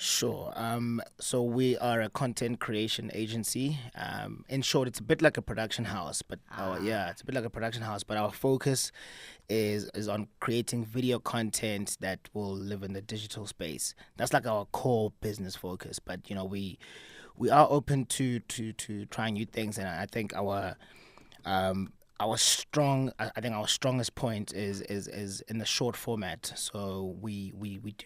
Sure. So we are a content creation agency. In short, it's a bit like a production house, but Ah, it's a bit like a production house, but our focus is on creating video content that will live in the digital space. That's like our core business focus. But we are open to trying new things, and I think I think our strongest point is in the short format. So we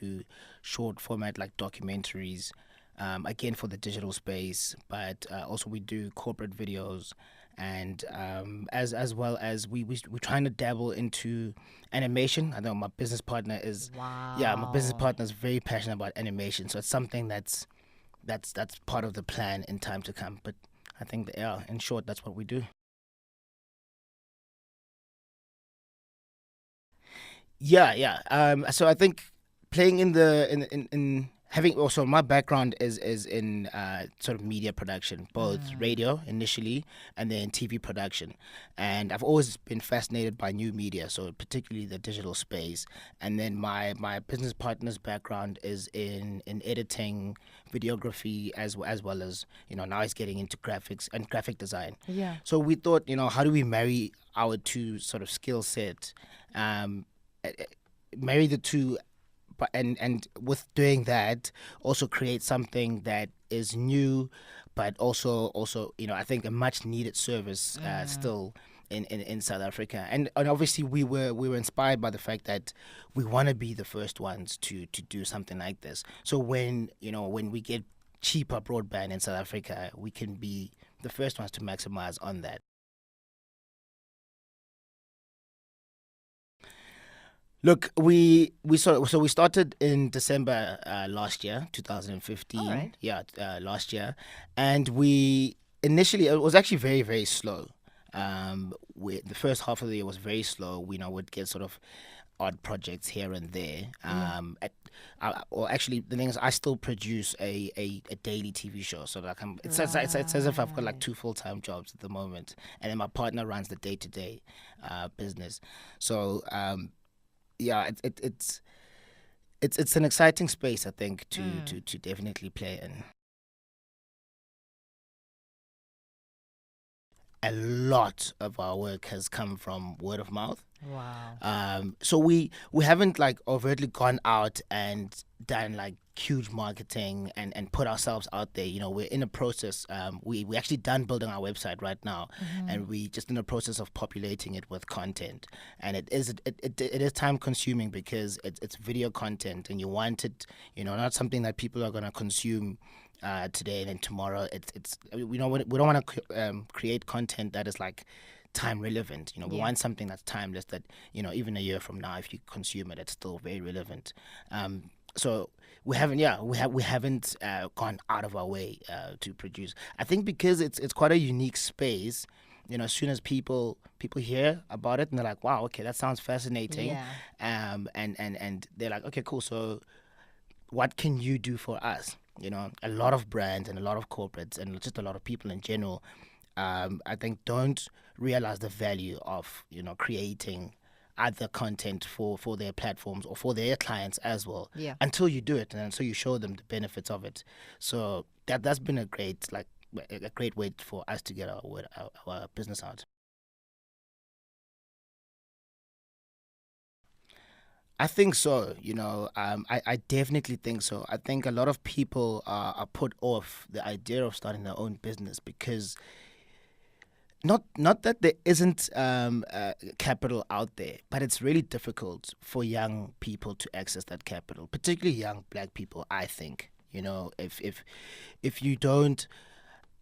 do short format like documentaries, again for the digital space, but also we do corporate videos, and as well as we're trying to dabble into animation. I know my business partner is, yeah, my business wow. partner is very passionate about animation, so it's something that's part of the plan in time to come. But I think, yeah, in short, that's what we do. Yeah, yeah. So I think playing in the in having also my background is in sort of media production, both Mm. radio initially and then TV production, and I've always been fascinated by new media, so particularly the digital space. And then my business partner's background is in editing, videography, as well as now he's getting into graphics and graphic design. Yeah. So we thought, how do we marry our two sort of skill set? Um, eh, eh, Marry the two, but and with doing that also create something that is new, but also I think a much needed service Mm. still in South Africa. And obviously we were inspired by the fact that we want to be the first ones to do something like this. So when we get cheaper broadband in South Africa, we can be the first ones to maximize on that. Look, we started in December last year, All 2015. right. Yeah, last year, and we initially it was actually very very slow. The first half of the year was very slow. We would get sort of odd projects here and there. Yeah. Or actually, the thing is, I still produce a daily TV show. So like it's as if I've got like Right. two full-time jobs at the moment, and then my partner runs the day-to-day business. So yeah, it's an exciting space, I think, to Mm. to to definitely play in. A lot of our work has come from word of mouth. Wow. So we haven't like overtly gone out and done like huge marketing and put ourselves out there. We're in a process. We actually done building our website right now, Mm-hmm. and we just in the process of populating it with content. And it is time consuming because it's video content, and you want it, not something that people are gonna consume today and then tomorrow. It's we don't want to create content that is like time relevant. We Yeah. want something that's timeless, that even a year from now, if you consume it, it's still very relevant. So we haven't gone out of our way to produce. I think because it's quite a unique space. As soon as people hear about it and they're like, wow, okay, that sounds fascinating, Yeah. and they're like, okay, cool. So what can you do for us? A lot of brands and a lot of corporates and just a lot of people in general, I think, don't realize the value of creating other content for their platforms or for their clients as well, Yeah. until you do it and until you show them the benefits of it. So that's been a great, like, a great way for us to get our business out. I think so. I definitely think so. I think a lot of people are put off the idea of starting their own business because not that there isn't capital out there, but it's really difficult for young people to access that capital, particularly young black people. I think if you don't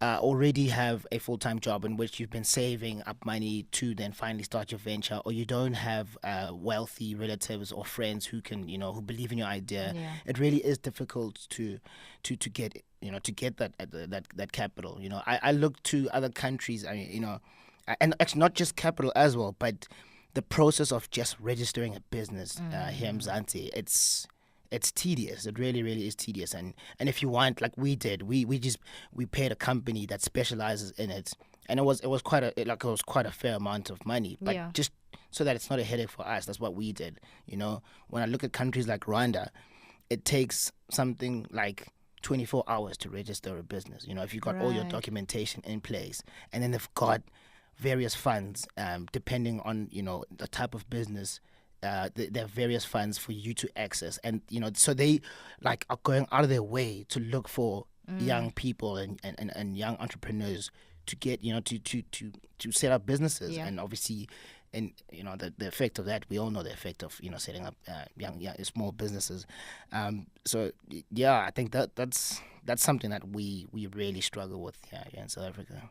already have a full time job in which you've been saving up money to then finally start your venture, or you don't have wealthy relatives or friends who believe in your idea, Yeah. it really is difficult to get that capital. I look to other countries. I mean, and actually not just capital as well, but the process of just registering a business here in Mm. Mzansi, it's tedious. It really, really is tedious. And if you want, like we did, we paid a company that specializes in it, and it was quite a fair amount of money, but Yeah. just so that it's not a headache for us. That's what we did. When I look at countries like Rwanda, it takes something like 24 hours to register a business. You know, if you've got all your Right. documentation in place, and then they've got various funds, depending on, you know, the type of business. There are various funds for you to access, and you know, so they like are going out of their way to look for young people and young entrepreneurs to get, you know, to set up businesses. Yeah. And obviously, and you know, the effect of that, we all know the effect of, you know, setting up young small businesses. So yeah, I think that's something that we really struggle with here in South Africa.